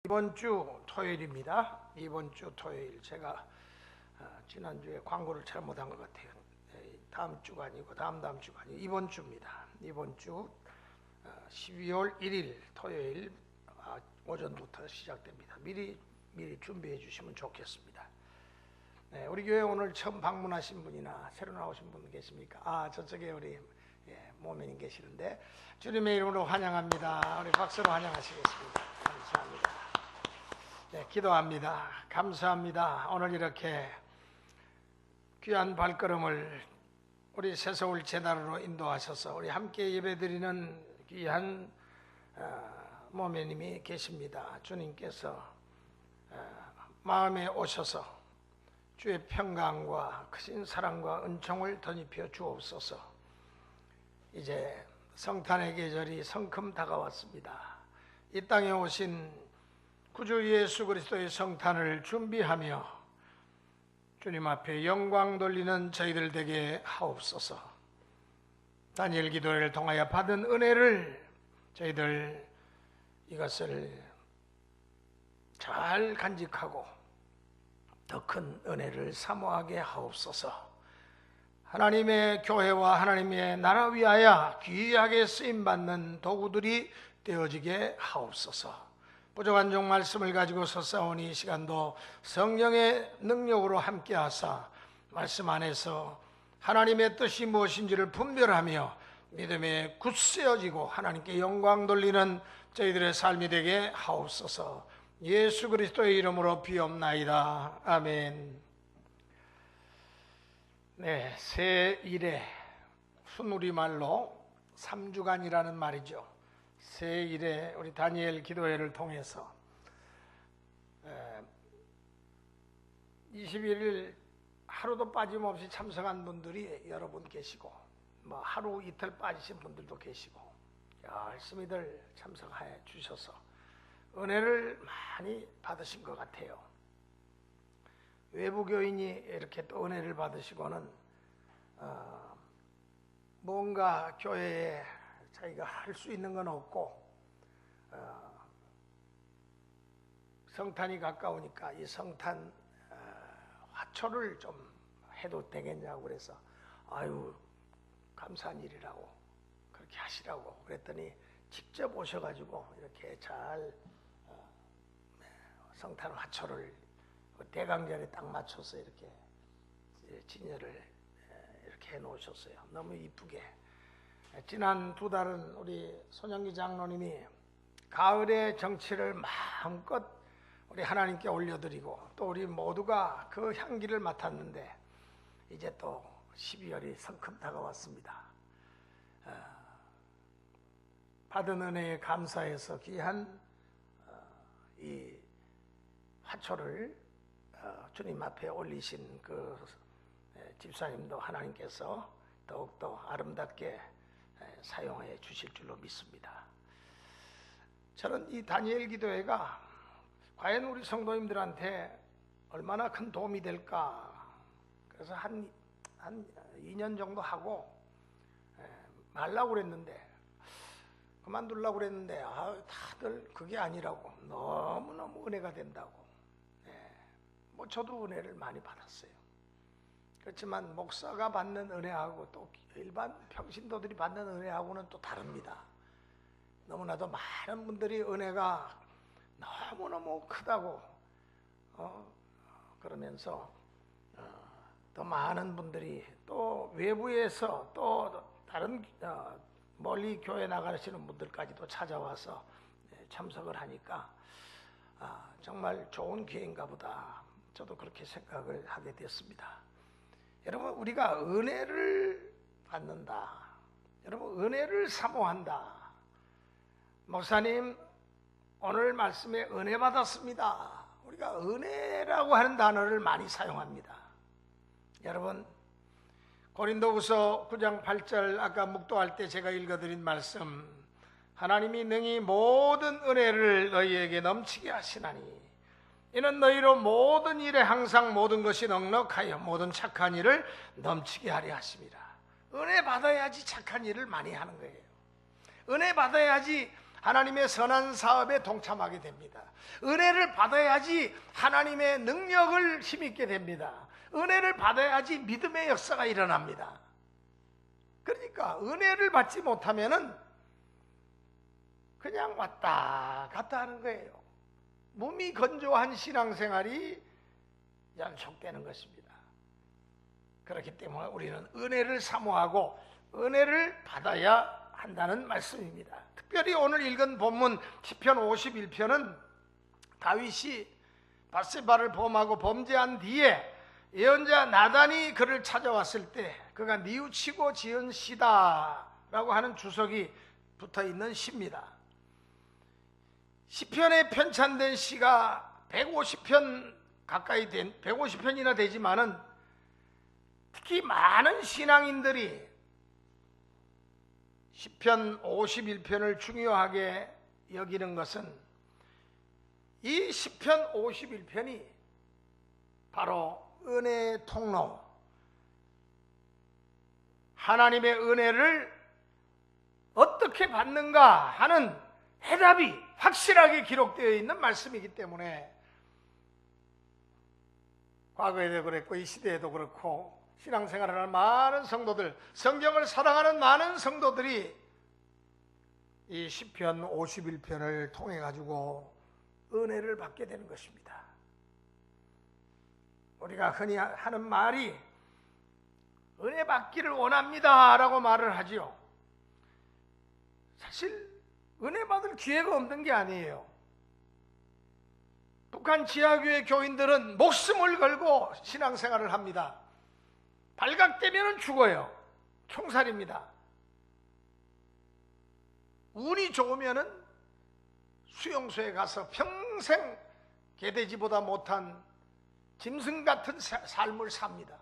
이번 주 토요일입니다. 이번 주 토요일 제가 지난주에 광고를 잘못한 것 같아요. 다음 주가 아니고 다음 주가 아니고 이번 주입니다. 이번 주 12월 1일 토요일 오전부터 시작됩니다. 미리 준비해 주시면 좋겠습니다. 네, 우리 교회 오늘 처음 방문하신 분이나 새로 나오신 분 계십니까? 저쪽에 우리 모멘님 계시는데 주님의 이름으로 환영합니다. 우리 박수로 환영하시겠습니다. 감사합니다. 네, 기도합니다. 감사합니다. 오늘 이렇게 귀한 발걸음을 우리 새서울 재단으로 인도하셔서 우리 함께 예배드리는 귀한 모멘님이 계십니다. 주님께서 마음에 오셔서 주의 평강과 크신 사랑과 은총을 덧입혀 주옵소서. 이제 성탄의 계절이 성큼 다가왔습니다. 이 땅에 오신 구주 예수 그리스도의 성탄을 준비하며 주님 앞에 영광 돌리는 저희들 되게 하옵소서. 다니엘 기도를 통하여 받은 은혜를 저희들 이것을 잘 간직하고 더 큰 은혜를 사모하게 하옵소서. 하나님의 교회와 하나님의 나라 위하여 귀하게 쓰임받는 도구들이 되어지게 하옵소서. 부족한 종 말씀을 가지고 서싸우니 이 시간도 성령의 능력으로 함께하사 말씀 안에서 하나님의 뜻이 무엇인지를 분별하며 믿음에 굳세어지고 하나님께 영광 돌리는 저희들의 삶이 되게 하옵소서. 예수 그리스도의 이름으로 비옵나이다. 아멘. 네, 새일에 순우리말로 3주간이라는 말이죠. 새일에 우리 다니엘 기도회를 통해서 21일 하루도 빠짐없이 참석한 분들이 여러 분 계시고 하루 이틀 빠지신 분들도 계시고 열심히들 참석해 주셔서 은혜를 많이 받으신 것 같아요. 외부 교인이 이렇게 또 은혜를 받으시고는 뭔가 교회에 자기가 할 수 있는 건 없고 성탄이 가까우니까 이 성탄 화초를 좀 해도 되겠냐고 그래서 아유 감사한 일이라고 그렇게 하시라고 그랬더니 직접 오셔가지고 이렇게 잘 성탄 화초를 대강절에 딱 맞춰서 이렇게 진열을 이렇게 해놓으셨어요. 너무 이쁘게. 지난 2달은 우리 손영기 장로님이 가을의 정치를 마음껏 우리 하나님께 올려드리고 또 우리 모두가 그 향기를 맡았는데 이제 또 12월이 성큼 다가왔습니다. 받은 은혜에 감사해서 귀한 이 화초를 주님 앞에 올리신 그 집사님도 하나님께서 더욱더 아름답게 사용해 주실 줄로 믿습니다. 저는 이 다니엘 기도회가 과연 우리 성도님들한테 얼마나 큰 도움이 될까 그래서 한 2년 정도 하고 말라고 그랬는데 그만두려고 그랬는데 다들 그게 아니라고 너무너무 은혜가 된다고. 저도 은혜를 많이 받았어요. 그렇지만 목사가 받는 은혜하고 또 일반 평신도들이 받는 은혜하고는 또 다릅니다. 너무나도 많은 분들이 은혜가 너무너무 크다고 그러면서 더 많은 분들이 또 외부에서 또 다른 멀리 교회 나가시는 분들까지도 찾아와서 참석을 하니까 정말 좋은 기회인가 보다. 저도 그렇게 생각을 하게 됐습니다. 여러분 우리가 은혜를 받는다. 여러분 은혜를 사모한다. 목사님 오늘 말씀에 은혜 받았습니다. 우리가 은혜라고 하는 단어를 많이 사용합니다. 여러분 고린도후서 9장 8절 아까 묵도할 때 제가 읽어드린 말씀 하나님이 능히 모든 은혜를 너희에게 넘치게 하시나니 이는 너희로 모든 일에 항상 모든 것이 넉넉하여 모든 착한 일을 넘치게 하려 하심이라. 은혜 받아야지 착한 일을 많이 하는 거예요. 은혜 받아야지 하나님의 선한 사업에 동참하게 됩니다. 은혜를 받아야지 하나님의 능력을 힘있게 됩니다. 은혜를 받아야지 믿음의 역사가 일어납니다. 그러니까 은혜를 받지 못하면은 그냥 왔다 갔다 하는 거예요. 몸이 건조한 신앙생활이 연속되는 것입니다. 그렇기 때문에 우리는 은혜를 사모하고 은혜를 받아야 한다는 말씀입니다. 특별히 오늘 읽은 본문 시편 51편은 다윗이 밧세바를 범하고 범죄한 뒤에 예언자 나단이 그를 찾아왔을 때 그가 뉘우치고 지은 시다라고 하는 주석이 붙어있는 시입니다. 시편에 편찬된 시가 150편 가까이 150편이나 되지만은 특히 많은 신앙인들이 시편 51편을 중요하게 여기는 것은 이 시편 51편이 바로 은혜의 통로, 하나님의 은혜를 어떻게 받는가 하는 해답이 확실하게 기록되어 있는 말씀이기 때문에 과거에도 그랬고 이 시대에도 그렇고 신앙생활을 하는 많은 성도들, 성경을 사랑하는 많은 성도들이 이 시편 51편을 통해 가지고 은혜를 받게 되는 것입니다. 우리가 흔히 하는 말이 은혜 받기를 원합니다 라고 말을 하지요. 사실 은혜 받을 기회가 없는 게 아니에요. 북한 지하교회 교인들은 목숨을 걸고 신앙생활을 합니다. 발각되면 죽어요. 총살입니다. 운이 좋으면 수용소에 가서 평생 개돼지보다 못한 짐승 같은 삶을 삽니다.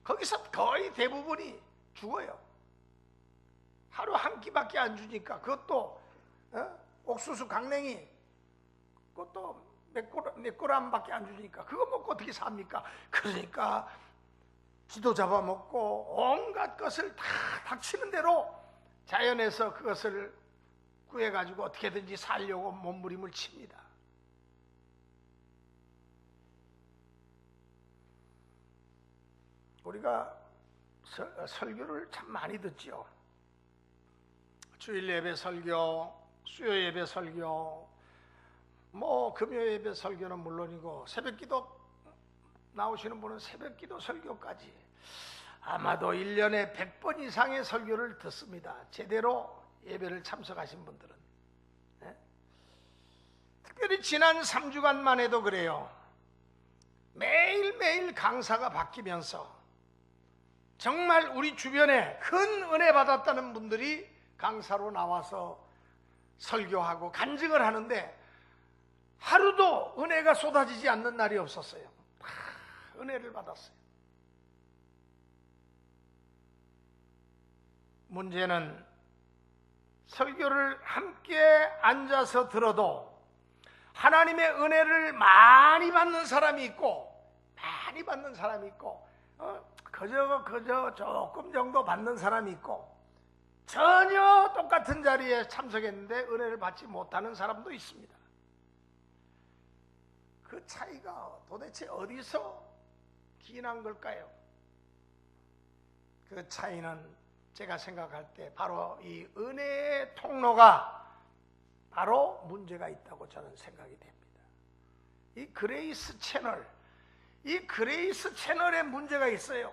거기서 거의 대부분이 죽어요. 하루 한 끼밖에 안 주니까 그것도 옥수수 강냉이 그것도 몇 그램밖에 안 주니까 그거 먹고 어떻게 삽니까? 그러니까 쥐도 잡아먹고 온갖 것을 다 닥치는 대로 자연에서 그것을 구해가지고 어떻게든지 살려고 몸부림을 칩니다. 우리가 설교를 참 많이 듣죠. 주일 예배 설교, 수요 예배 설교, 금요 예배 설교는 물론이고 새벽기도 나오시는 분은 새벽기도 설교까지 아마도 1년에 100번 이상의 설교를 듣습니다. 제대로 예배를 참석하신 분들은. 특별히 지난 3주간만 해도 그래요. 매일매일 강사가 바뀌면서 정말 우리 주변에 큰 은혜 받았다는 분들이 강사로 나와서 설교하고 간증을 하는데 하루도 은혜가 쏟아지지 않는 날이 없었어요. 다 은혜를 받았어요. 문제는 설교를 함께 앉아서 들어도 하나님의 은혜를 많이 받는 사람이 있고 그저 조금 정도 받는 사람이 있고 전혀 똑같은 자리에 참석했는데 은혜를 받지 못하는 사람도 있습니다. 그 차이가 도대체 어디서 기인한 걸까요? 그 차이는 제가 생각할 때 바로 이 은혜의 통로가 바로 문제가 있다고 저는 생각이 됩니다. 이 그레이스 채널에 문제가 있어요.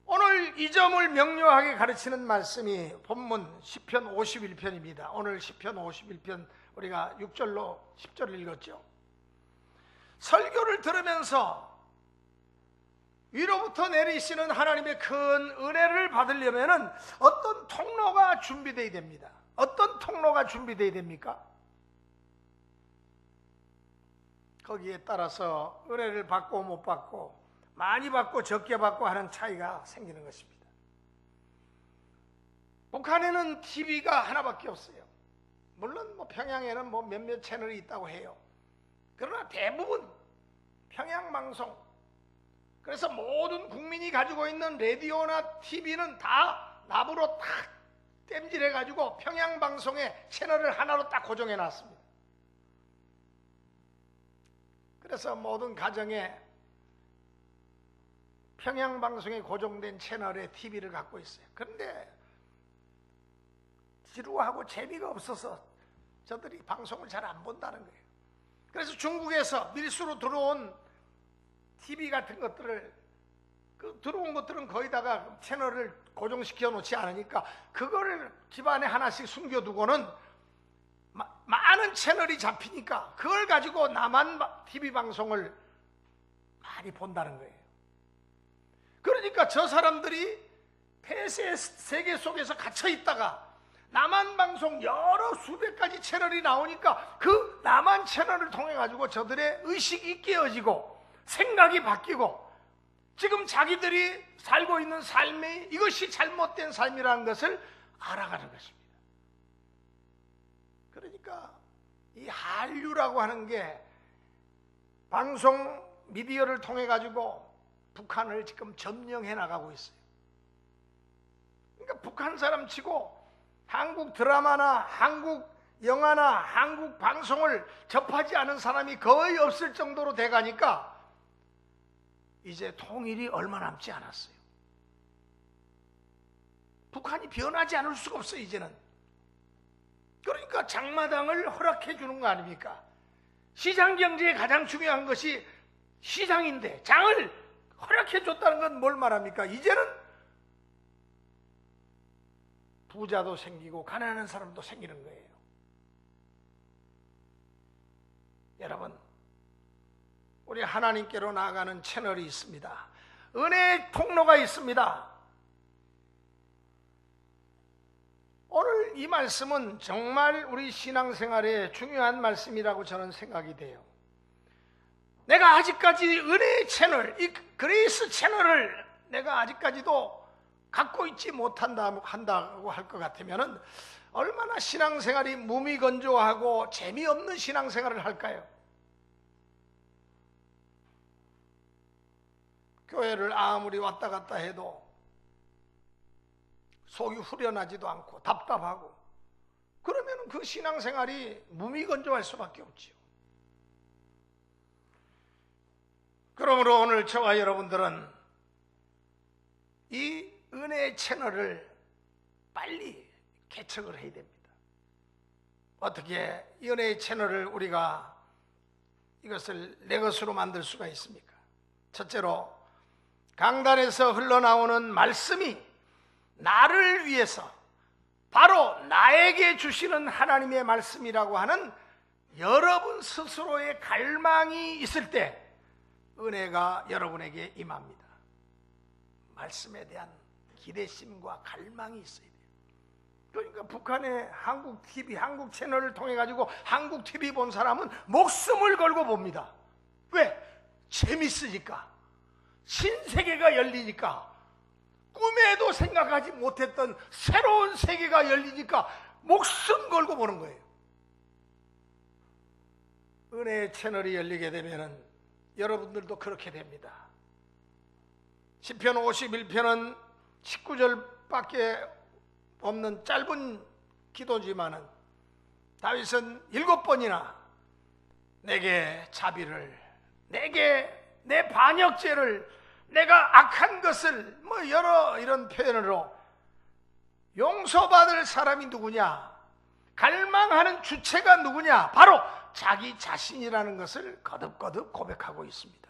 오늘 이 점을 명료하게 가르치는 말씀이 본문 시편 51편입니다. 오늘 시편 51편 우리가 6절로 10절을 읽었죠. 설교를 들으면서 위로부터 내리시는 하나님의 큰 은혜를 받으려면 어떤 통로가 준비되어야 됩니다. 어떤 통로가 준비되어야 됩니까? 거기에 따라서 은혜를 받고 못 받고 많이 받고 적게 받고 하는 차이가 생기는 것입니다. 북한에는 TV가 하나밖에 없어요. 물론 평양에는 몇몇 채널이 있다고 해요. 그러나 대부분 평양방송, 그래서 모든 국민이 가지고 있는 라디오나 TV는 다 납으로 탁 땜질해가지고 평양방송에 채널을 하나로 딱 고정해 놨습니다. 그래서 모든 가정에 평양방송에 고정된 채널의 TV를 갖고 있어요. 그런데 지루하고 재미가 없어서 저들이 방송을 잘 안 본다는 거예요. 그래서 중국에서 밀수로 들어온 TV 같은 것들을 들어온 것들은 거의다가 채널을 고정시켜 놓지 않으니까 그거를 집안에 하나씩 숨겨두고는 많은 채널이 잡히니까 그걸 가지고 남한 TV 방송을 많이 본다는 거예요. 그러니까 저 사람들이 폐쇄 세계 속에서 갇혀 있다가 남한 방송 여러 수백 가지 채널이 나오니까 그 남한 채널을 통해 가지고 저들의 의식이 깨어지고 생각이 바뀌고 지금 자기들이 살고 있는 삶이 이것이 잘못된 삶이라는 것을 알아가는 것입니다. 그러니까 이 한류라고 하는 게 방송 미디어를 통해 가지고 북한을 지금 점령해 나가고 있어요. 그러니까 북한 사람 치고 한국 드라마나 한국 영화나 한국 방송을 접하지 않은 사람이 거의 없을 정도로 돼가니까 이제 통일이 얼마 남지 않았어요. 북한이 변하지 않을 수가 없어요, 이제는. 그러니까 장마당을 허락해 주는 거 아닙니까? 시장 경제에 가장 중요한 것이 시장인데 장을 허락해 줬다는 건 뭘 말합니까? 이제는 부자도 생기고 가난한 사람도 생기는 거예요. 여러분, 우리 하나님께로 나아가는 채널이 있습니다. 은혜의 통로가 있습니다. 오늘 이 말씀은 정말 우리 신앙생활에 중요한 말씀이라고 저는 생각이 돼요. 내가 아직까지 은혜의 채널, 이 그레이스 채널을 내가 아직까지도 갖고 있지 못한다고 할 것 같으면 얼마나 신앙생활이 무미건조하고 재미없는 신앙생활을 할까요? 교회를 아무리 왔다 갔다 해도 속이 후련하지도 않고 답답하고 그러면 그 신앙생활이 무미건조할 수밖에 없지요. 그러므로 오늘 저와 여러분들은 이 은혜의 채널을 빨리 개척을 해야 됩니다. 어떻게 이 은혜의 채널을 우리가 이것을 내 것으로 만들 수가 있습니까? 첫째로 강단에서 흘러나오는 말씀이 나를 위해서 바로 나에게 주시는 하나님의 말씀이라고 하는 여러분 스스로의 갈망이 있을 때 은혜가 여러분에게 임합니다. 말씀에 대한 기대심과 갈망이 있어야 돼요. 그러니까 북한의 한국 TV, 한국 채널을 통해 가지고 한국 TV 본 사람은 목숨을 걸고 봅니다. 왜? 재밌으니까, 신세계가 열리니까, 꿈에도 생각하지 못했던 새로운 세계가 열리니까 목숨 걸고 보는 거예요. 은혜의 채널이 열리게 되면은 여러분들도 그렇게 됩니다. 시편 51편은 19절밖에 없는 짧은 기도지만은 다윗은 7번이나 내게 자비를, 내게 내 반역죄를, 내가 악한 것을 여러 이런 표현으로 용서받을 사람이 누구냐, 갈망하는 주체가 누구냐, 바로 자기 자신이라는 것을 거듭거듭 고백하고 있습니다.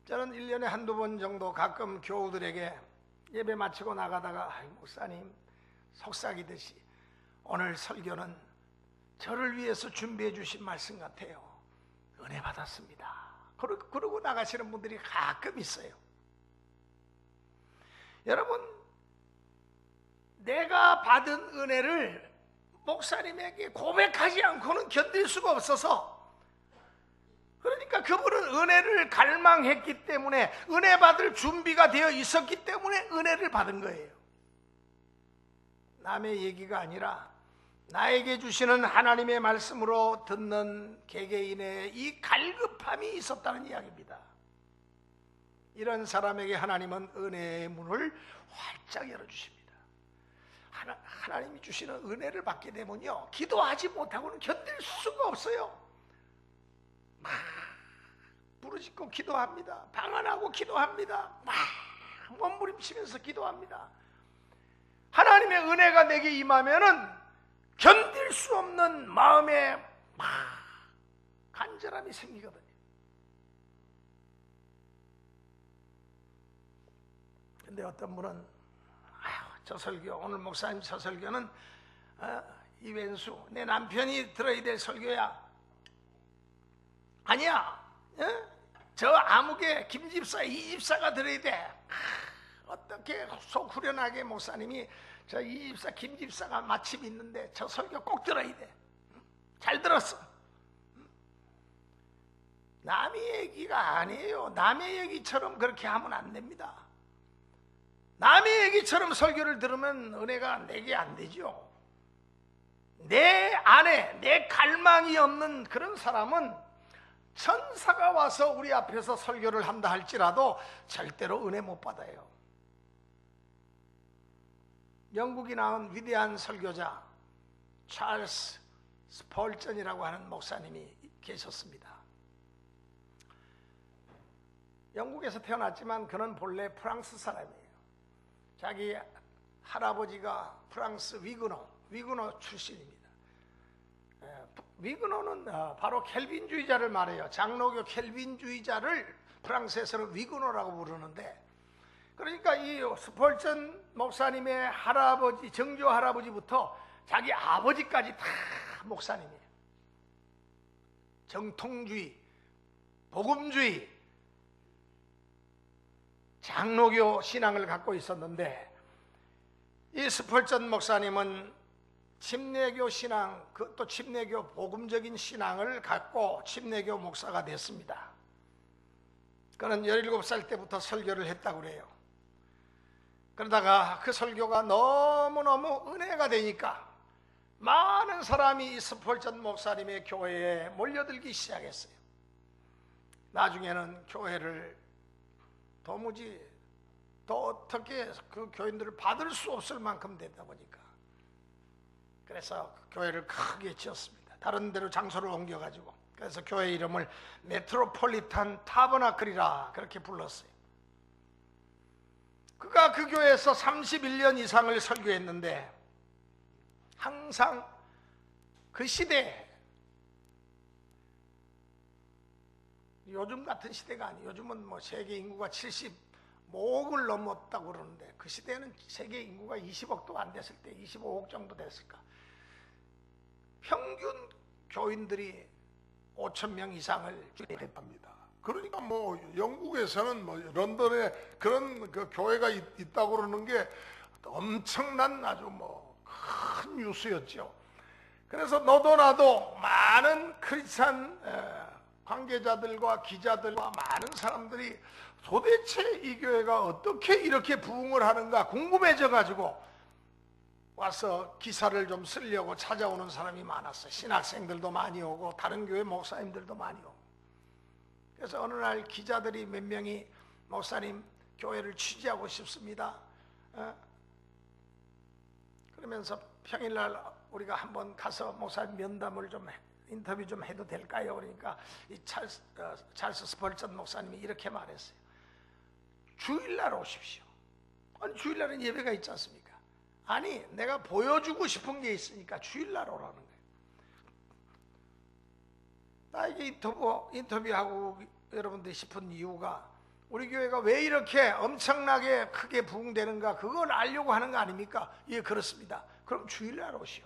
저는 1년에 한두 번 정도 가끔 교우들에게 예배 마치고 나가다가 목사님 속삭이듯이 오늘 설교는 저를 위해서 준비해 주신 말씀 같아요. 은혜 받았습니다. 그러고 나가시는 분들이 가끔 있어요. 여러분, 내가 받은 은혜를 목사님에게 고백하지 않고는 견딜 수가 없어서, 그러니까 그분은 은혜를 갈망했기 때문에, 은혜 받을 준비가 되어 있었기 때문에 은혜를 받은 거예요. 남의 얘기가 아니라 나에게 주시는 하나님의 말씀으로 듣는 개개인의 이 갈급함이 있었다는 이야기입니다. 이런 사람에게 하나님은 은혜의 문을 활짝 열어주십니다. 하나님이 주시는 은혜를 받게 되면요, 기도하지 못하고는 견딜 수가 없어요. 막 부르짖고 기도합니다. 방언하고 기도합니다. 막 몸부림치면서 기도합니다. 하나님의 은혜가 내게 임하면은 견딜 수 없는 마음에 막 간절함이 생기거든요. 근데 어떤 분은 저 설교, 오늘 목사님 저 설교는 이웬수, 내 남편이 들어야 될 설교야. 아니야, 저 아무개 김집사, 이집사가 들어야 돼. 어떻게 속 후련하게 목사님이 저 이집사, 김집사가 마침 있는데 저 설교 꼭 들어야 돼. 잘 들었어. 남의 얘기가 아니에요. 남의 얘기처럼 그렇게 하면 안 됩니다. 남의 얘기처럼 설교를 들으면 은혜가 내게 안 되죠. 내 안에 내 갈망이 없는 그런 사람은 천사가 와서 우리 앞에서 설교를 한다 할지라도 절대로 은혜 못 받아요. 영국이 낳은 위대한 설교자 찰스 스펄전이라고 하는 목사님이 계셨습니다. 영국에서 태어났지만 그는 본래 프랑스 사람이에요. 자기 할아버지가 프랑스 위그노 출신입니다. 위그노는 바로 켈빈주의자를 말해요. 장로교 켈빈주의자를 프랑스에서는 위그노라고 부르는데, 그러니까 이 스펄전 목사님의 할아버지, 정조 할아버지부터 자기 아버지까지 다 목사님이에요. 정통주의, 복음주의, 장로교 신앙을 갖고 있었는데, 이 스펄전 목사님은 침례교 신앙, 또 침례교 복음적인 신앙을 갖고 침례교 목사가 됐습니다. 그는 17살 때부터 설교를 했다고 그래요. 그러다가 그 설교가 너무너무 은혜가 되니까 많은 사람이 이 스펄전 목사님의 교회에 몰려들기 시작했어요. 나중에는 교회를 도무지 또 어떻게 그 교인들을 받을 수 없을 만큼 되다 보니까, 그래서 교회를 크게 지었습니다. 다른 데로 장소를 옮겨가지고, 그래서 교회 이름을 메트로폴리탄 타버나클이라 그렇게 불렀어요. 그가 그 교회에서 31년 이상을 설교했는데, 항상 그 시대에, 요즘 같은 시대가 아니에요. 요즘은 뭐 세계 인구가 75억을 넘었다고 그러는데, 그 시대에는 세계 인구가 20억도 안 됐을 때 25억 정도 됐을까. 평균 교인들이 5,000명 이상을 주례했답니다. 그러니까 뭐 영국에서는 뭐 런던에 그런 그 교회가 있다고 그러는 게 엄청난 아주 뭐 큰 뉴스였죠. 그래서 너도 나도 많은 크리스찬 관계자들과 기자들과 많은 사람들이 도대체 이 교회가 어떻게 이렇게 부흥을 하는가 궁금해져 가지고 와서 기사를 좀 쓰려고 찾아오는 사람이 많았어요. 신학생들도 많이 오고 다른 교회 목사님들도 많이 오고. 그래서 어느 날 기자들이 몇 명이 목사님 교회를 취재하고 싶습니다. 그러면서 평일날 우리가 한번 가서 목사님 면담을 좀 인터뷰 좀 해도 될까요? 그러니까 이 찰스 스펄전 목사님이 이렇게 말했어요. 주일날 오십시오. 아니 주일날은 예배가 있지 않습니까? 아니 내가 보여주고 싶은 게 있으니까 주일날 오라는 거예요. 나에게 인터뷰하고 여러분들이 싶은 이유가 우리 교회가 왜 이렇게 엄청나게 크게 부흥되는가 그걸 알려고 하는 거 아닙니까? 예, 그렇습니다. 그럼 주일날 오시오.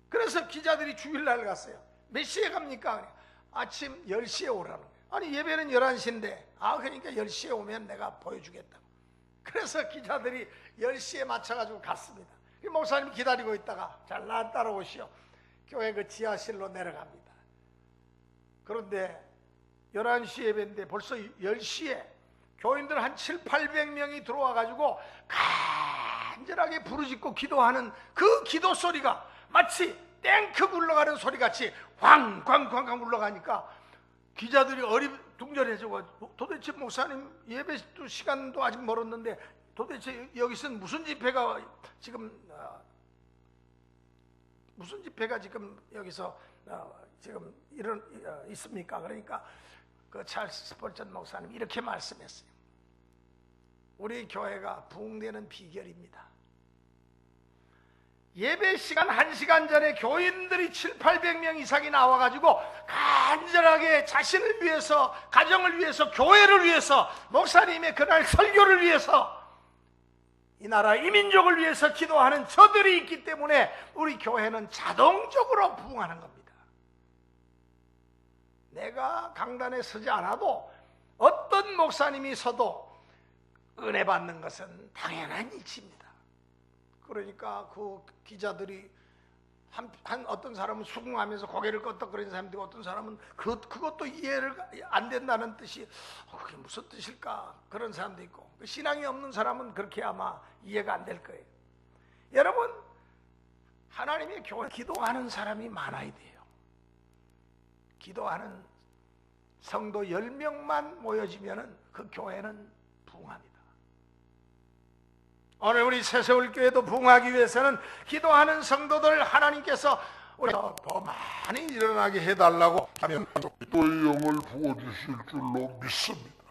그래서 기자들이 주일날 갔어요. 몇 시에 갑니까? 아침 10시에 오라는 거예요. 아니 예배는 11시인데 그러니까 10시에 오면 내가 보여주겠다고. 그래서 기자들이 10시에 맞춰가지고 갔습니다. 목사님 기다리고 있다가 잘 따라오시오. 교회 그 지하실로 내려갑니다. 그런데 11시 예배인데 벌써 10시에 교인들 한 700~800명이 들어와가지고 간절하게 부르짖고 기도하는 그 기도 소리가 마치 탱크 굴러가는 소리같이 황광광광 굴러가니까 기자들이 둥절해져가지고 도대체 목사님 예배 시간도 아직 멀었는데 도대체 여기서는 무슨 집회가 지금 여기서 지금 있습니까? 그러니까 그 찰스 스펄전 목사님 이렇게 말씀했어요. 우리 교회가 부흥되는 비결입니다. 예배 시간 1시간 전에 교인들이 700~800명 이상이 나와가지고 간절하게 자신을 위해서, 가정을 위해서, 교회를 위해서, 목사님의 그날 설교를 위해서, 이 나라 이 민족을 위해서 기도하는 저들이 있기 때문에 우리 교회는 자동적으로 부흥하는 겁니다. 내가 강단에 서지 않아도 어떤 목사님이 서도 은혜 받는 것은 당연한 이치입니다. 그러니까 그 기자들이 어떤 사람은 수긍하면서 고개를 끄덕거리는 사람도 있고, 어떤 사람은 그것도 이해를 안 된다는 뜻이 그게 무슨 뜻일까 그런 사람도 있고, 신앙이 없는 사람은 그렇게 아마 이해가 안 될 거예요. 여러분, 하나님의 교회 기도하는 사람이 많아야 돼요. 기도하는 성도 10명만 모여지면 그 교회는 부흥합니다. 오늘 우리 새서울교회도 부흥하기 위해서는 기도하는 성도들 하나님께서 우리가 더 많이 일어나게 해달라고 하면 기도의 영을 부어주실 줄로 믿습니다.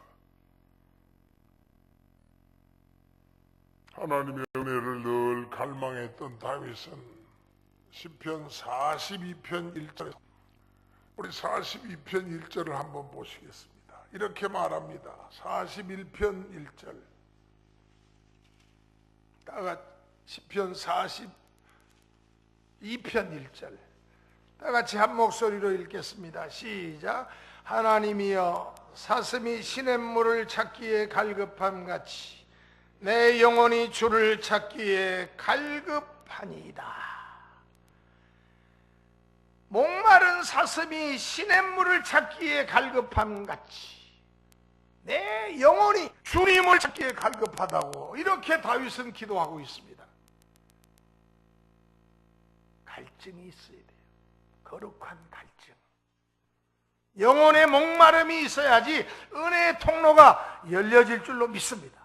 하나님의 은혜를 늘 갈망했던 다윗은 시편 42편 1절에 우리 42편 1절을 한번 보시겠습니다. 이렇게 말합니다. 41편 1절 시편 42편 1절 다같이 한 목소리로 읽겠습니다. 시작. 하나님이여, 사슴이 시냇물을 찾기에 갈급함같이 내 영혼이 주를 찾기에 갈급하니이다. 목마른 사슴이 시냇물을 찾기에 갈급함같이 내 영혼이 주님을 찾기에 갈급하다고, 이렇게 다윗은 기도하고 있습니다. 갈증이 있어야 돼요. 거룩한 갈증. 영혼의 목마름이 있어야지 은혜의 통로가 열려질 줄로 믿습니다.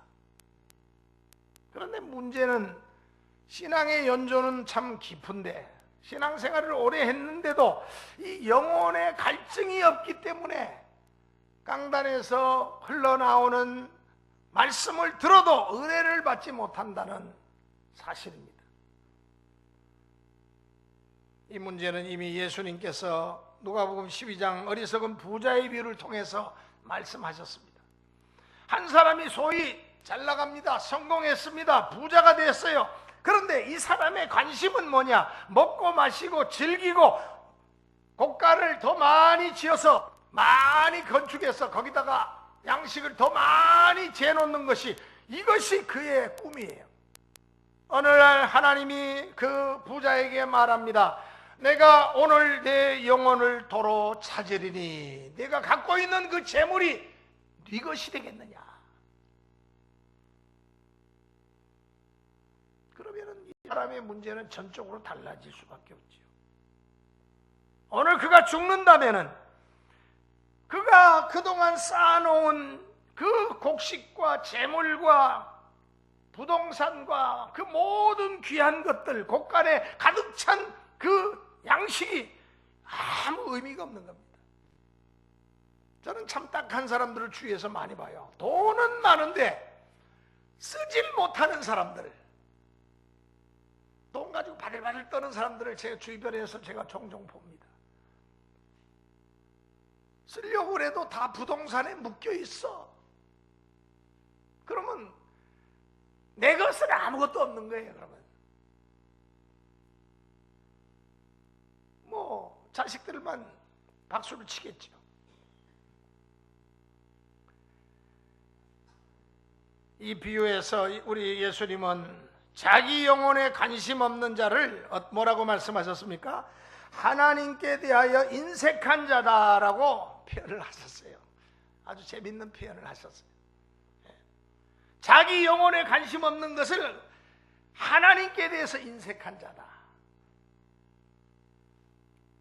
그런데 문제는 신앙의 연조는 참 깊은데, 신앙생활을 오래 했는데도 이 영혼의 갈증이 없기 때문에 강단에서 흘러나오는 말씀을 들어도 은혜를 받지 못한다는 사실입니다. 이 문제는 이미 예수님께서 누가복음 12장 어리석은 부자의 비유를 통해서 말씀하셨습니다. 한 사람이 소위 잘 나갑니다. 성공했습니다. 부자가 됐어요. 그런데 이 사람의 관심은 뭐냐? 먹고 마시고 즐기고 고가를 더 많이 지어서 많이 건축해서 거기다가 양식을 더 많이 재놓는 것이, 이것이 그의 꿈이에요. 어느 날 하나님이 그 부자에게 말합니다. 내가 오늘 내 영혼을 도로 찾으리니 내가 갖고 있는 그 재물이 네 것이 되겠느냐. 그러면 이 사람의 문제는 전적으로 달라질 수밖에 없죠. 오늘 그가 죽는다면은 그가 그동안 쌓아놓은 그 곡식과 재물과 부동산과 그 모든 귀한 것들, 곳간에 가득 찬 그 양식이 아무 의미가 없는 겁니다. 저는 참 딱한 사람들을 주위에서 많이 봐요. 돈은 많은데 쓰질 못하는 사람들, 돈 가지고 바들바들 떠는 사람들을 제 주변에서 제가 종종 봅니다. 쓰려고 해도 다 부동산에 묶여 있어. 그러면 내 것은 아무것도 없는 거예요. 그러면 뭐 자식들만 박수를 치겠죠. 이 비유에서 우리 예수님은 자기 영혼에 관심 없는 자를 뭐라고 말씀하셨습니까? 하나님께 대하여 인색한 자다라고 표현을 하셨어요. 아주 재밌는 표현을 하셨어요. 자기 영혼에 관심 없는 것을 하나님께 대해서 인색한 자다.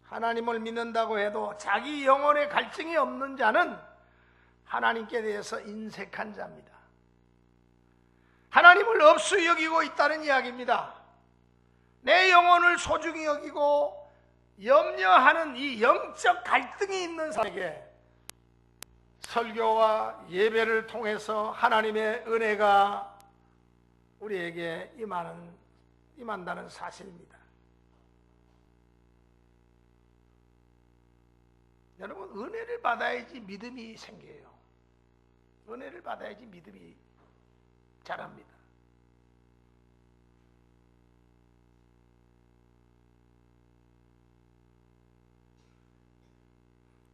하나님을 믿는다고 해도 자기 영혼에 갈증이 없는 자는 하나님께 대해서 인색한 자입니다. 하나님을 없이 여기고 있다는 이야기입니다. 내 영혼을 소중히 여기고 염려하는 이 영적 갈등이 있는 사람에게 설교와 예배를 통해서 하나님의 은혜가 우리에게 임한다는 사실입니다. 여러분, 은혜를 받아야지 믿음이 생겨요. 은혜를 받아야지 믿음이 자랍니다.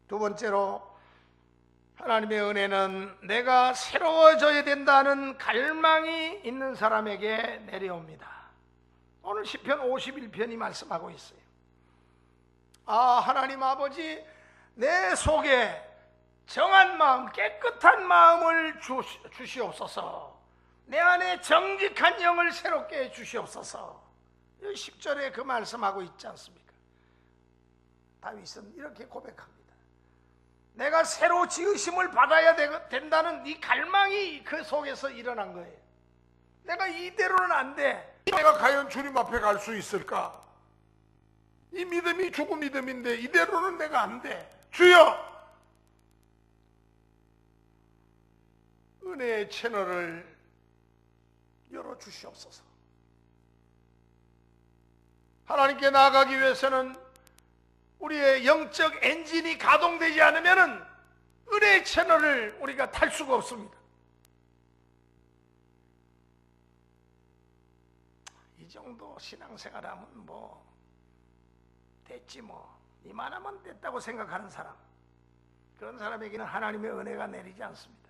두 번째로, 하나님의 은혜는 내가 새로워져야 된다는 갈망이 있는 사람에게 내려옵니다. 오늘 시편 51편이 말씀하고 있어요. 아, 하나님 아버지, 내 속에 정한 마음, 깨끗한 마음을 주시옵소서. 내 안에 정직한 영을 새롭게 해 주시옵소서. 10절에 그 말씀하고 있지 않습니까? 다윗은 이렇게 고백합니다. 내가 새로 지으심을 받아야 된다는 이 갈망이 그 속에서 일어난 거예요. 내가 이대로는 안 돼. 내가 과연 주님 앞에 갈 수 있을까? 이 믿음이 죽은 믿음인데 이대로는 내가 안 돼. 주여, 은혜의 채널을 열어주시옵소서. 하나님께 나아가기 위해서는 우리의 영적 엔진이 가동되지 않으면 은혜의 채널을 우리가 탈 수가 없습니다. 이 정도 신앙생활하면 뭐 됐지, 뭐 이만하면 됐다고 생각하는 사람, 그런 사람에게는 하나님의 은혜가 내리지 않습니다.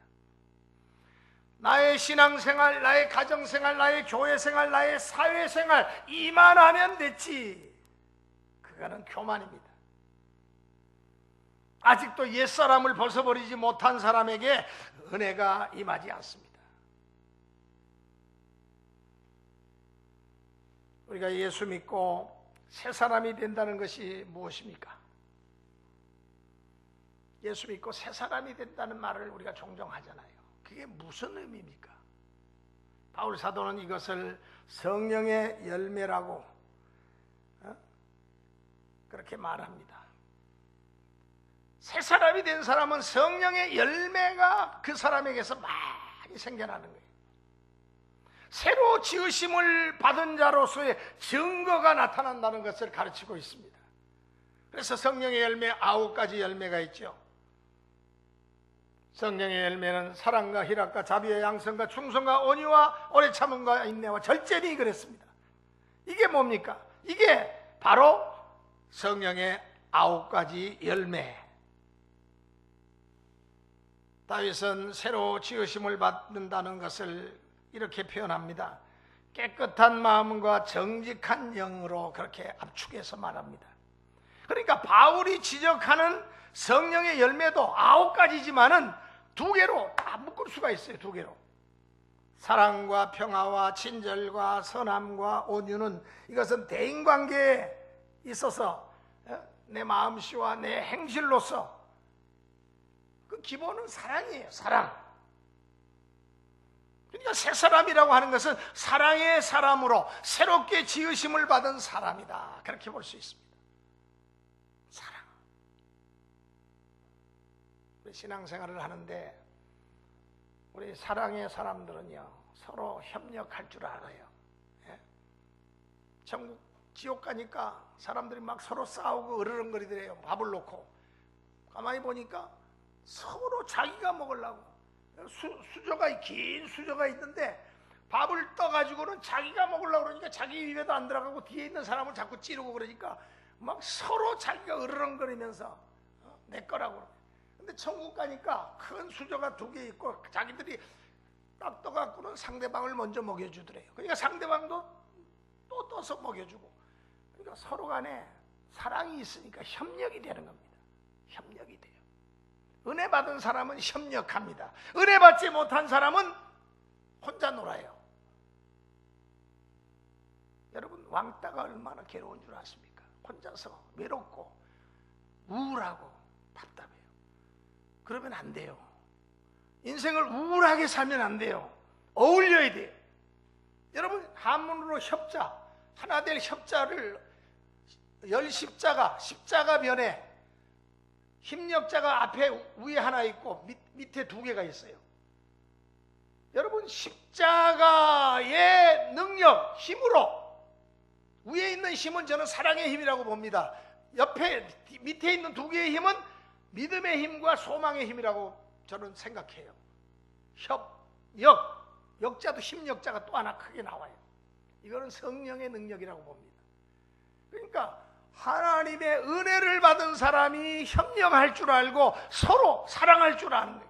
나의 신앙생활, 나의 가정생활, 나의 교회생활, 나의 사회생활 이만하면 됐지, 그거는 교만입니다. 아직도 옛사람을 벗어버리지 못한 사람에게 은혜가 임하지 않습니다. 우리가 예수 믿고 새 사람이 된다는 것이 무엇입니까? 예수 믿고 새 사람이 된다는 말을 우리가 종종 하잖아요. 그게 무슨 의미입니까? 바울 사도는 이것을 성령의 열매라고 그렇게 말합니다. 새 사람이 된 사람은 성령의 열매가 그 사람에게서 많이 생겨나는 거예요. 새로 지으심을 받은 자로서의 증거가 나타난다는 것을 가르치고 있습니다. 그래서 성령의 열매 9가지 열매가 있죠. 성령의 열매는 사랑과 희락과 자비와 양성과 충성과 온유와 오래 참음과 인내와 절제니 그랬습니다. 이게 뭡니까? 이게 바로 성령의 9가지 열매. 다윗은 새로 지으심을 받는다는 것을 이렇게 표현합니다. 깨끗한 마음과 정직한 영으로 그렇게 압축해서 말합니다. 그러니까 바울이 지적하는 성령의 열매도 9가지지만은 2개로 다 묶을 수가 있어요. 2개로. 사랑과 평화와 친절과 선함과 온유는, 이것은 대인관계에 있어서 내 마음씨와 내 행실로서 그 기본은 사랑이에요. 사랑. 그러니까 새 사람이라고 하는 것은 사랑의 사람으로 새롭게 지으심을 받은 사람이다, 그렇게 볼 수 있습니다. 사랑. 우리 신앙생활을 하는데 우리 사랑의 사람들은요, 서로 협력할 줄 알아요. 예? 천국, 지옥 가니까 사람들이 막 서로 싸우고 으르렁거리더래요. 밥을 놓고. 가만히 보니까 서로 자기가 먹으려고, 수저가, 긴 수저가 있는데 밥을 떠가지고는 자기가 먹으려고 그러니까 자기 입에도 안 들어가고 뒤에 있는 사람을 자꾸 찌르고 그러니까 막 서로 자기가 으르렁거리면서 내 거라고. 근데 천국 가니까 큰 수저가 2개 있고 자기들이 딱 떠갖고는 상대방을 먼저 먹여주더래요. 그러니까 상대방도 또 떠서 먹여주고. 그러니까 서로 간에 사랑이 있으니까 협력이 되는 겁니다. 협력이 돼요. 은혜 받은 사람은 협력합니다. 은혜 받지 못한 사람은 혼자 놀아요. 여러분, 왕따가 얼마나 괴로운 줄 아십니까? 혼자서 외롭고 우울하고 답답해요. 그러면 안 돼요. 인생을 우울하게 살면 안 돼요. 어울려야 돼요. 여러분, 한문으로 협자, 하나 될 협자를 십자가 변에 힘력자가 앞에 위에 하나 있고 밑에 두 개가 있어요. 여러분, 십자가의 능력, 힘으로, 위에 있는 힘은 저는 사랑의 힘이라고 봅니다. 밑에 있는 두 개의 힘은 믿음의 힘과 소망의 힘이라고 저는 생각해요. 역자도 힘력자가 또 하나 크게 나와요. 이거는 성령의 능력이라고 봅니다. 그러니까 하나님의 은혜를 받은 사람이 협력할 줄 알고 서로 사랑할 줄 아는 거예요.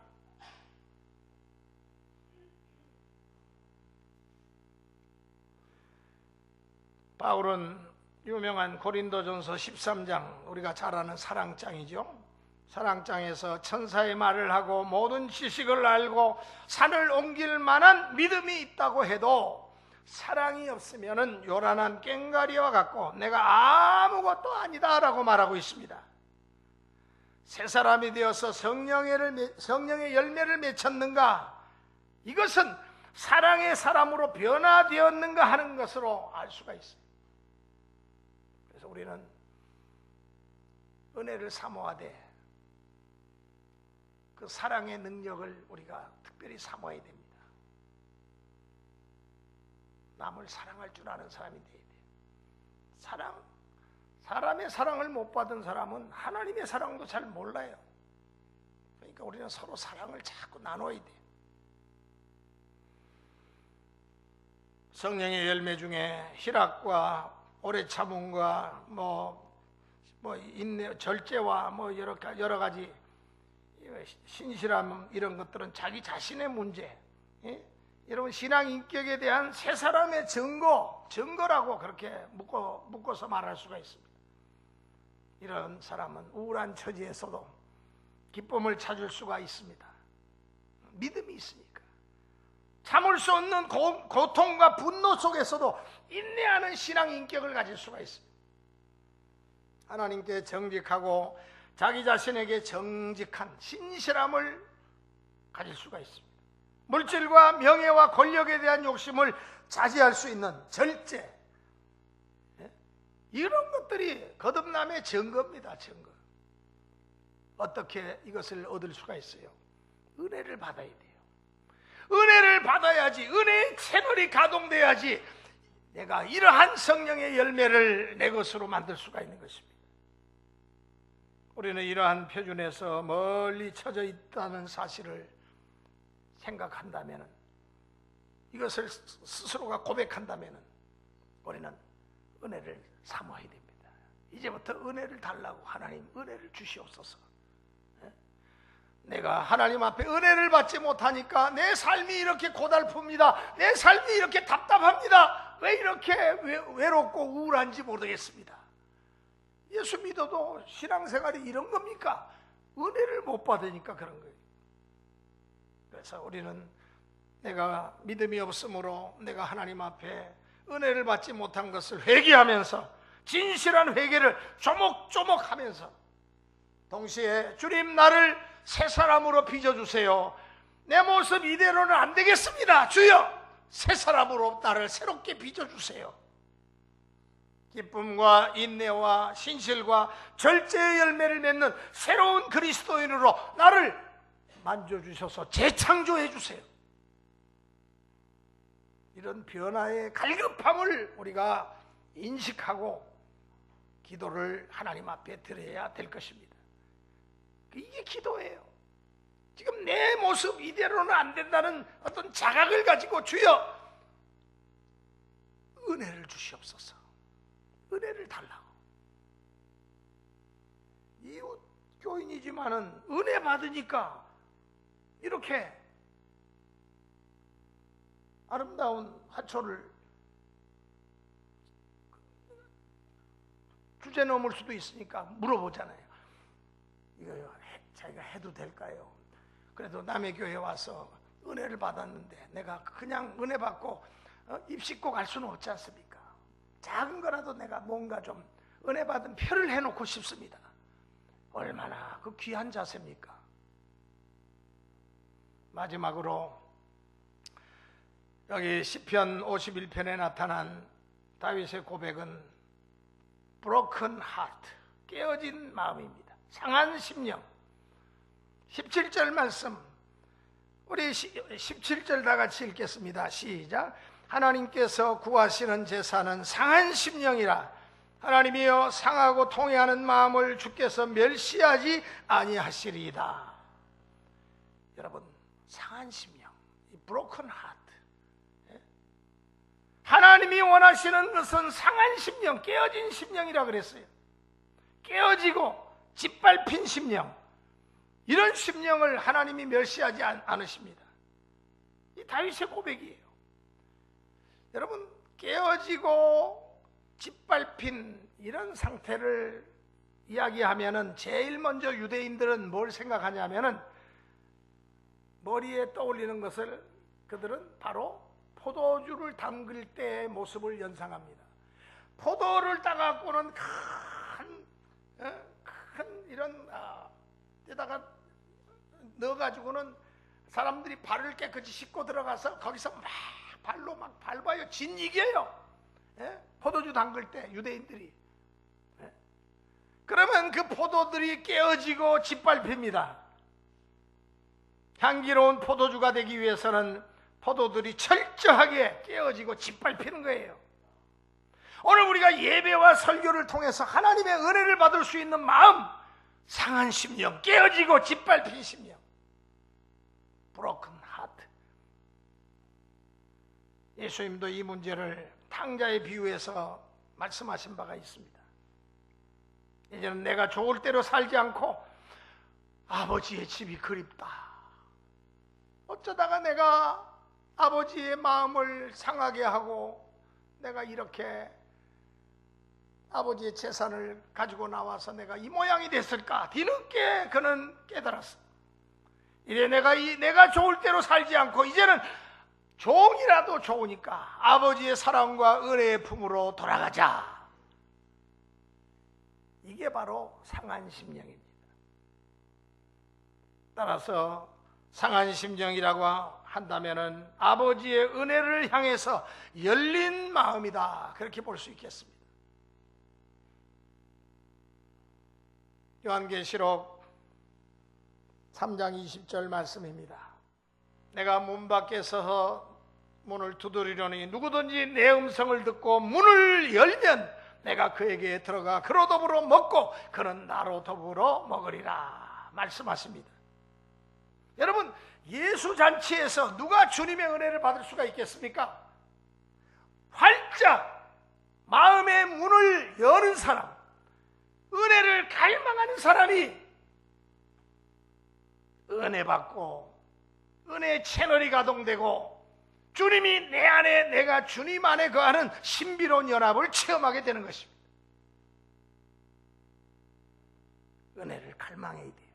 바울은 유명한 고린도전서 13장, 우리가 잘 아는 사랑장이죠. 사랑장에서 천사의 말을 하고 모든 지식을 알고 산을 옮길 만한 믿음이 있다고 해도 사랑이 없으면 요란한 꽹과리와 같고 내가 아무것도 아니다라고 말하고 있습니다. 새 사람이 되어서 성령의 열매를 맺혔는가? 이것은 사랑의 사람으로 변화되었는가 하는 것으로 알 수가 있어요. 그래서 우리는 은혜를 사모하되 그 사랑의 능력을 우리가 특별히 사모해야 됩니다. 남을 사랑할 줄 아는 사람이 되어야 돼요. 사람의 사랑을 못 받은 사람은 하나님의 사랑도 잘 몰라요. 그러니까 우리는 서로 사랑을 자꾸 나눠야 돼요. 성령의 열매 중에 희락과 오래 참음과 인내, 절제와 여러 가지 신실함, 이런 것들은 자기 자신의 문제. 예? 여러분, 신앙 인격에 대한 세 사람의 증거라고 그렇게 묶어서 말할 수가 있습니다. 이런 사람은 우울한 처지에서도 기쁨을 찾을 수가 있습니다. 믿음이 있으니까. 참을 수 없는 고통과 분노 속에서도 인내하는 신앙 인격을 가질 수가 있습니다. 하나님께 정직하고 자기 자신에게 정직한 신실함을 가질 수가 있습니다. 물질과 명예와 권력에 대한 욕심을 자제할 수 있는 절제, 이런 것들이 거듭남의 증거입니다. 증거. 어떻게 이것을 얻을 수가 있어요? 은혜를 받아야 돼요. 은혜를 받아야지, 은혜의 채널이 가동돼야지 내가 이러한 성령의 열매를 내 것으로 만들 수가 있는 것입니다. 우리는 이러한 표준에서 멀리 처져 있다는 사실을 생각한다면, 이것을 스스로가 고백한다면 우리는 은혜를 사모해야 됩니다. 이제부터 은혜를 달라고, 하나님 은혜를 주시옵소서. 내가 하나님 앞에 은혜를 받지 못하니까 내 삶이 이렇게 고달픕니다. 내 삶이 이렇게 답답합니다. 왜 이렇게 외롭고 우울한지 모르겠습니다. 예수 믿어도 신앙생활이 이런 겁니까? 은혜를 못 받으니까 그런 거예요. 그래서 우리는 내가 믿음이 없으므로 내가 하나님 앞에 은혜를 받지 못한 것을 회개하면서, 진실한 회개를 조목조목 하면서, 동시에 주님, 나를 새 사람으로 빚어주세요. 내 모습 이대로는 안 되겠습니다. 주여, 새 사람으로 나를 새롭게 빚어주세요. 기쁨과 인내와 신실과 절제의 열매를 맺는 새로운 그리스도인으로 나를 만져주셔서 재창조해 주세요. 이런 변화의 갈급함을 우리가 인식하고 기도를 하나님 앞에 드려야 될 것입니다. 이게 기도예요. 지금 내 모습 이대로는 안 된다는 어떤 자각을 가지고, 주여 은혜를 주시옵소서. 은혜를 달라고. 이웃 교인이지만은 은혜 받으니까 이렇게 아름다운 화초를 주제 넘을 수도 있으니까 물어보잖아요. 이거 자기가 해도 될까요? 그래도 남의 교회에 와서 은혜를 받았는데 내가 그냥 은혜 받고 입 씻고 갈 수는 없지 않습니까? 작은 거라도 내가 뭔가 좀 은혜 받은 표를 해놓고 싶습니다. 얼마나 그 귀한 자세입니까? 마지막으로 여기 시편 51편에 나타난 다윗의 고백은 broken heart, 깨어진 마음입니다. 상한 심령. 17절 말씀, 우리 17절 다 같이 읽겠습니다. 시작. 하나님께서 구하시는 제사는 상한 심령이라. 하나님이여 상하고 통회하는 마음을 주께서 멸시하지 아니하시리이다. 여러분, 상한 심령, broken heart. 하나님이 원하시는 것은 상한 심령, 깨어진 심령이라 그랬어요. 깨어지고 짓밟힌 심령, 이런 심령을 하나님이 멸시하지 않으십니다. 이 다윗의 고백이에요. 여러분, 깨어지고 짓밟힌 이런 상태를 이야기하면은 제일 먼저 유대인들은 뭘 생각하냐면은 머리에 떠올리는 것을 그들은 바로 포도주를 담글 때의 모습을 연상합니다. 포도를 따갖고는 큰 이런 데다가 넣어가지고는 사람들이 발을 깨끗이 씻고 들어가서 거기서 막 발로 막 밟아요. 진이겨요. 포도주 담글 때 유대인들이. 그러면 그 포도들이 깨어지고 짓밟힙니다. 향기로운 포도주가 되기 위해서는 포도들이 철저하게 깨어지고 짓밟히는 거예요. 오늘 우리가 예배와 설교를 통해서 하나님의 은혜를 받을 수 있는 마음, 상한 심령, 깨어지고 짓밟힌 심령, broken heart. 예수님도 이 문제를 탕자에 비유해서 말씀하신 바가 있습니다. 이제는 내가 좋을 대로 살지 않고 아버지의 집이 그립다. 어쩌다가 내가 아버지의 마음을 상하게 하고 내가 이렇게 아버지의 재산을 가지고 나와서 내가 이 모양이 됐을까? 뒤늦게 그는 깨달았어. 이래 내가 좋을 대로 살지 않고 이제는 종이라도 좋으니까 아버지의 사랑과 은혜의 품으로 돌아가자. 이게 바로 상한 심령입니다. 따라서 상한 심령이라고 한다면은 아버지의 은혜를 향해서 열린 마음이다. 그렇게 볼 수 있겠습니다. 요한계시록 3장 20절 말씀입니다. 내가 문 밖에 서서 문을 두드리려니 누구든지 내 음성을 듣고 문을 열면 내가 그에게 들어가 그로 더불어 먹고 그는 나로 더불어 먹으리라 말씀하십니다. 여러분, 예수 잔치에서 누가 주님의 은혜를 받을 수가 있겠습니까? 활짝 마음의 문을 여는 사람, 은혜를 갈망하는 사람이 은혜 받고 은혜의 채널이 가동되고 주님이 내 안에, 내가 주님 안에 거하는 신비로운 연합을 체험하게 되는 것입니다. 은혜를 갈망해야 돼요.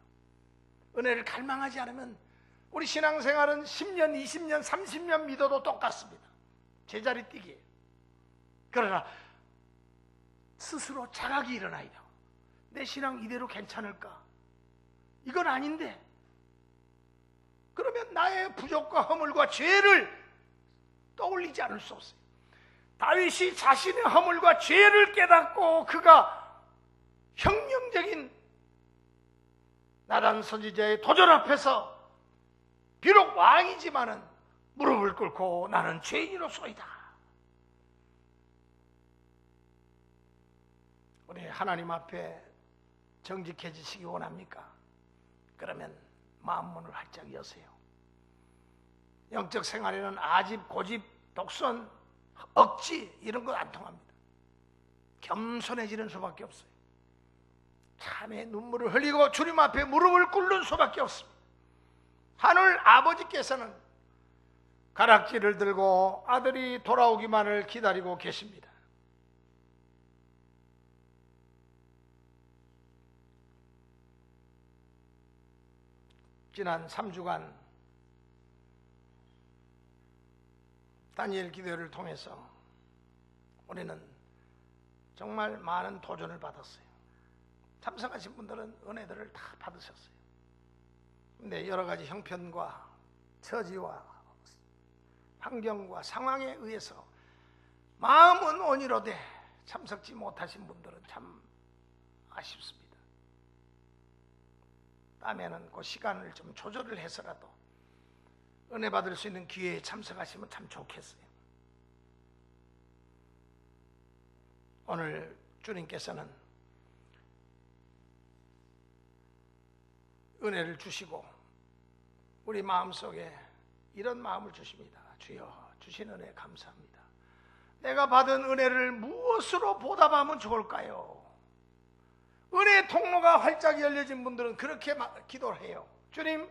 은혜를 갈망하지 않으면 우리 신앙생활은 10년, 20년, 30년 믿어도 똑같습니다. 제자리 뛰기예요. 그러나 스스로 자각이 일어나야 돼요. 내 신앙 이대로 괜찮을까? 이건 아닌데. 그러면 나의 부족과 허물과 죄를 떠올리지 않을 수 없어요. 다윗이 자신의 허물과 죄를 깨닫고 그가 혁명적인 나단 선지자의 도전 앞에서 비록 왕이지만은 무릎을 꿇고 나는 죄인으로서이다. 우리 하나님 앞에 정직해지시기 원합니까? 그러면 마음문을 활짝 여세요. 영적 생활에는 아집, 고집, 독선, 억지 이런 것 안 통합니다. 겸손해지는 수밖에 없어요. 참의 눈물을 흘리고 주님 앞에 무릎을 꿇는 수밖에 없습니다. 하늘 아버지께서는 가락지를 들고 아들이 돌아오기만을 기다리고 계십니다. 지난 3주간 다니엘 기도회를 통해서 우리는 정말 많은 도전을 받았어요. 참석하신 분들은 은혜들을 다 받으셨어요. 근데 여러 가지 형편과 처지와 환경과 상황에 의해서 마음은 온이로되 참석지 못하신 분들은 참 아쉽습니다. 다음에는 그 시간을 좀 조절을 해서라도 은혜 받을 수 있는 기회에 참석하시면 참 좋겠어요. 오늘 주님께서는 은혜를 주시고 우리 마음속에 이런 마음을 주십니다. 주여, 주신 은혜 감사합니다. 내가 받은 은혜를 무엇으로 보답하면 좋을까요? 은혜의 통로가 활짝 열려진 분들은 그렇게 기도를 해요. 주님,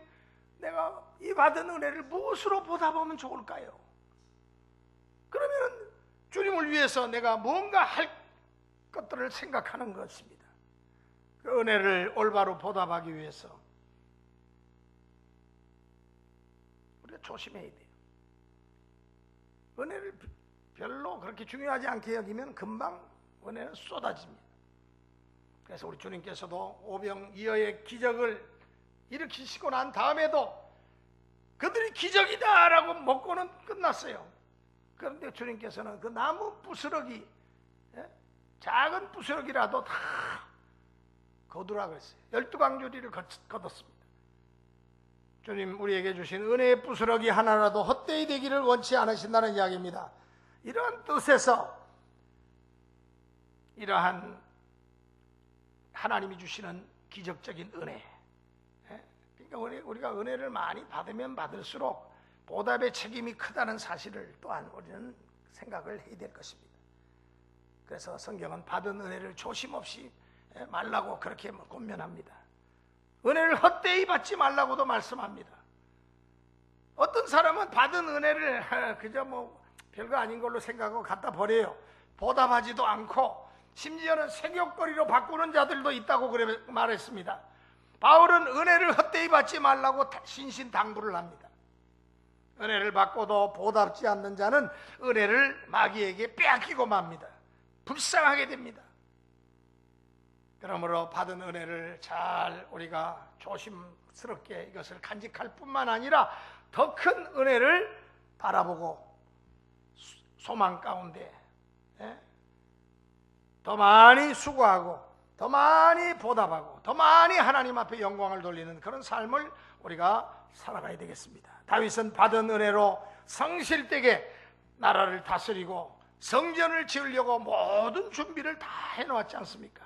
내가 이 받은 은혜를 무엇으로 보답하면 좋을까요? 그러면 주님을 위해서 내가 뭔가 할 것들을 생각하는 것입니다. 그 은혜를 올바로 보답하기 위해서 우리가 조심해야 돼요. 은혜를 별로 그렇게 중요하지 않게 여기면 금방 은혜는 쏟아집니다. 그래서 우리 주님께서도 오병이어의 기적을 일으키시고 난 다음에도 그들이 기적이다라고 먹고는 끝났어요. 그런데 주님께서는 그 나무 부스러기, 작은 부스러기라도 다 거두라 그랬어요. 12광주리를 거뒀습니다. 주님 우리에게 주신 은혜의 부스러기 하나라도 헛되이 되기를 원치 않으신다는 이야기입니다. 이러한 뜻에서 이러한 하나님이 주시는 기적적인 은혜, 그러니까 우리가 은혜를 많이 받으면 받을수록 보답의 책임이 크다는 사실을 또한 우리는 생각을 해야 될 것입니다. 그래서 성경은 받은 은혜를 조심 없이 말라고 그렇게 권면합니다. 은혜를 헛되이 받지 말라고도 말씀합니다. 어떤 사람은 받은 은혜를 그저 별거 아닌 걸로 생각하고 갖다 버려요. 보답하지도 않고 심지어는 색욕거리로 바꾸는 자들도 있다고 그래 말했습니다. 바울은 은혜를 헛되이 받지 말라고 신신당부를 합니다. 은혜를 받고도 보답지 않는 자는 은혜를 마귀에게 빼앗기고 맙니다. 불쌍하게 됩니다. 그러므로 받은 은혜를 잘 우리가 조심스럽게 이것을 간직할 뿐만 아니라 더 큰 은혜를 바라보고 소망 가운데 더 많이 수고하고 더 많이 보답하고 더 많이 하나님 앞에 영광을 돌리는 그런 삶을 우리가 살아가야 되겠습니다. 다윗은 받은 은혜로 성실되게 나라를 다스리고 성전을 지으려고 모든 준비를 다 해놓았지 않습니까?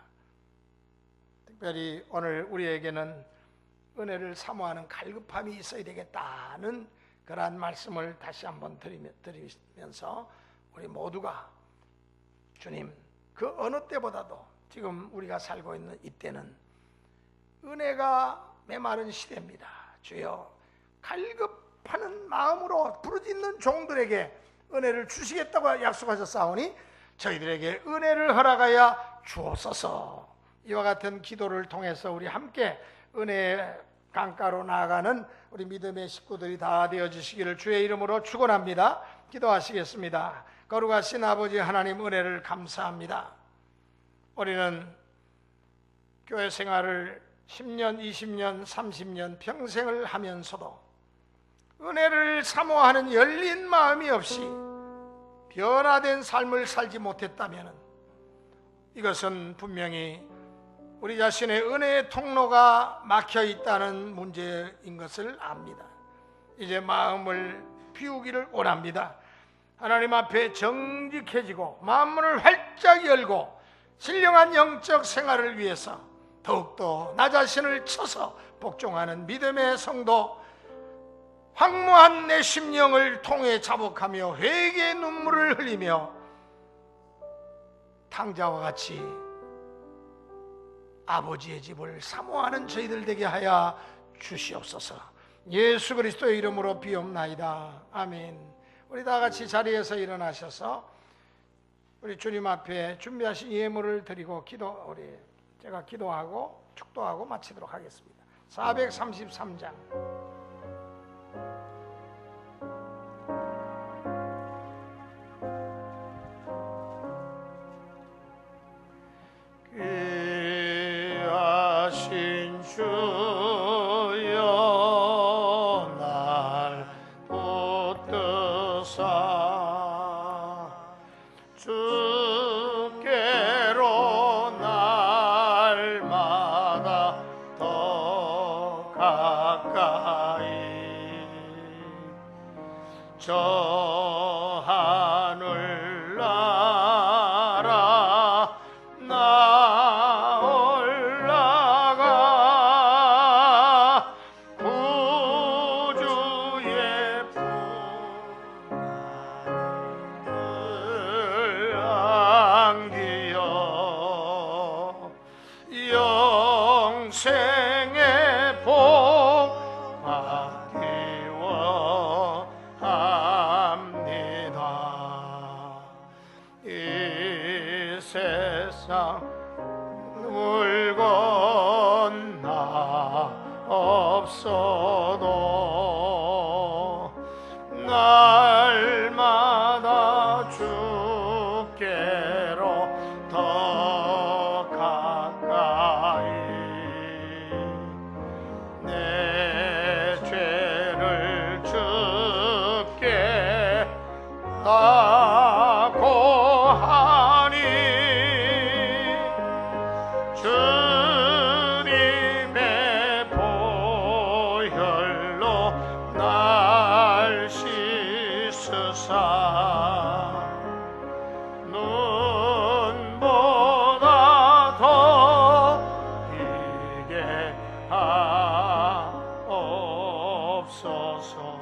특별히 오늘 우리에게는 은혜를 사모하는 갈급함이 있어야 되겠다는 그러한 말씀을 다시 한번 드리면서 우리 모두가 주님 그 어느 때보다도 지금 우리가 살고 있는 이때는 은혜가 메마른 시대입니다. 주여 갈급하는 마음으로 부르짖는 종들에게 은혜를 주시겠다고 약속하셨사오니 저희들에게 은혜를 허락하여 주옵소서. 이와 같은 기도를 통해서 우리 함께 은혜의 강가로 나아가는 우리 믿음의 식구들이 다 되어주시기를 주의 이름으로 축원합니다. 기도하시겠습니다. 거룩하신 아버지 하나님 은혜를 감사합니다. 우리는 교회 생활을 10년, 20년, 30년 평생을 하면서도 은혜를 사모하는 열린 마음이 없이 변화된 삶을 살지 못했다면 이것은 분명히 우리 자신의 은혜의 통로가 막혀 있다는 문제인 것을 압니다. 이제 마음을 비우기를 원합니다. 하나님 앞에 정직해지고 마음문을 활짝 열고 신령한 영적 생활을 위해서 더욱더 나 자신을 쳐서 복종하는 믿음의 성도, 황무한 내 심령을 통해 자복하며 회개의 눈물을 흘리며 탕자와 같이 아버지의 집을 사모하는 저희들 되게 하여 주시옵소서. 예수 그리스도의 이름으로 비옵나이다. 아멘. 우리 다 같이 자리에서 일어나셔서 우리 주님 앞에 준비하신 예물을 드리고 제가 기도하고 축도하고 마치도록 하겠습니다. 433장. 귀하신 주여 날 저 하늘나라 나 올라가 구주의 품을 안기어 영생의 복 받기워 합니다. 이 세상 물건 나 없어도 날마다 주께로 더 가까이 내 죄를 주께 다고하니 주님의 보혈로 날 씻으사 눈보다 더 비게 하옵소서.